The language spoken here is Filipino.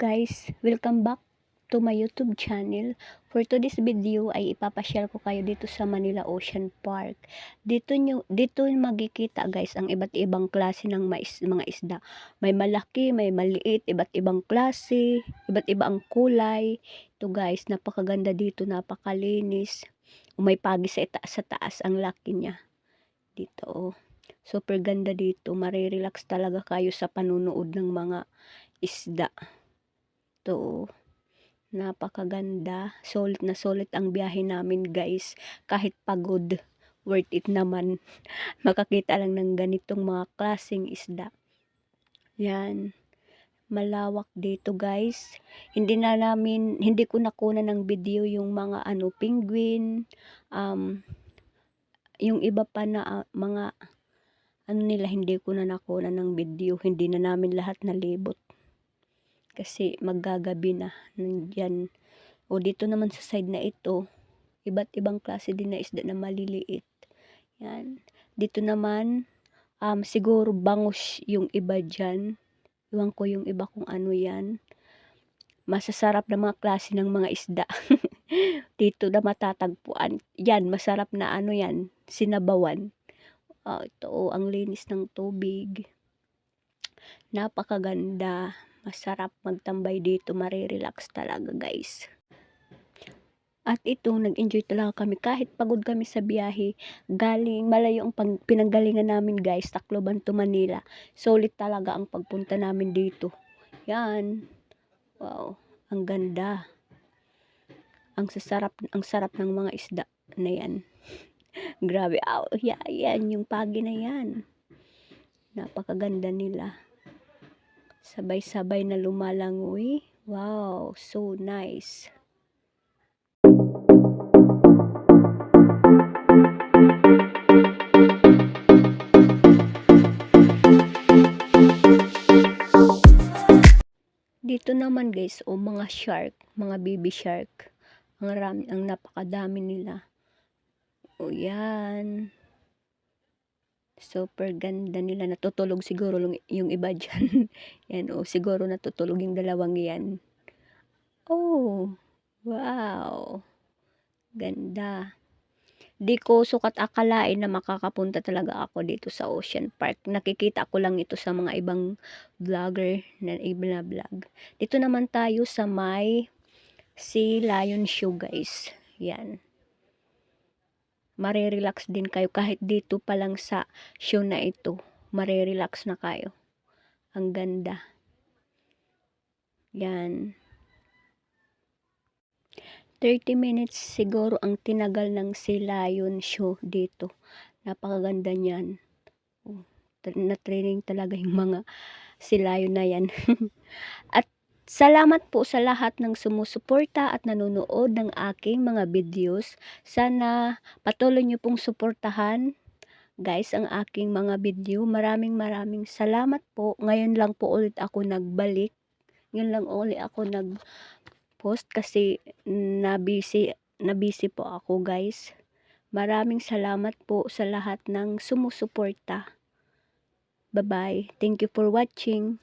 guys, welcome back to my YouTube channel. For today's video ay ipapasyal ko kayo dito sa Manila Ocean Park. Dito magkikita guys ang iba't ibang klase ng mga isda. May malaki, may maliit, iba't ibang klase, iba't iba ang kulay. Ito guys, napakaganda dito, napakalinis. May pagi sa taas ang laki niya. Dito oh. Super ganda dito, marirelax talaga kayo sa panunood ng mga isda. To napakaganda, solid na solid ang biyahe namin guys, kahit pagod, worth it naman. Makakita lang ng ganitong mga klaseng isda. Yan, malawak dito guys. Hindi ko nakuna ng video yung mga penguin, yung iba pa na mga nila, hindi ko na nakuna ng video. Hindi na namin lahat nalibot kasi maggagabi na nandyan. O dito naman sa side na ito, iba't ibang klase din na isda na maliliit. Yan. Dito naman, siguro bangus yung iba dyan. Iwan ko yung iba kung ano yan. Masasarap na mga klase ng mga isda. Dito na matatagpuan. Yan, masarap na yan, sinabawan. Ito, ang linis ng tubig. Napakaganda. Masarap magtambay dito, marirelax talaga guys. At ito, nag-enjoy talaga kami kahit pagod kami sa biyahe. Galing, malayo ang pinanggalingan namin guys, Tacloban to Manila. Solid talaga ang pagpunta namin dito. Yan. Wow, ang ganda. Ang sarap ng mga isda na yan. Grabe, yan, yung pagi na yan. Napakaganda nila. Sabay-sabay na lumalangoy. Wow, so nice. Dito naman guys, mga shark, mga baby shark. Ang napakadami nila. Yan. Super ganda nila. Natutulog siguro yung iba dyan. Yan siguro natutulog yung dalawang yan. Oh, wow. Ganda. Di ko sukat akalain na makakapunta talaga ako dito sa Ocean Park. Nakikita ko lang ito sa mga ibang vlogger na vlog. Dito naman tayo sa may Sea Lion Show guys. Yan. Marirelax din kayo kahit dito pa lang sa show na ito. Marirelax na kayo. Ang ganda. Yan. 30 minutes siguro ang tinagal ng Sea Lion Show dito. Napakaganda niyan. Na-training talaga yung mga Sea Lion na yan. At salamat po sa lahat ng sumusuporta at nanonood ng aking mga videos. Sana patuloy niyo pong suportahan guys ang aking mga video. Maraming salamat po. Ngayon lang po ulit ako nagbalik. Ngayon lang ulit ako nag-post kasi na-busy po ako guys. Maraming salamat po sa lahat ng sumusuporta. Bye-bye. Thank you for watching.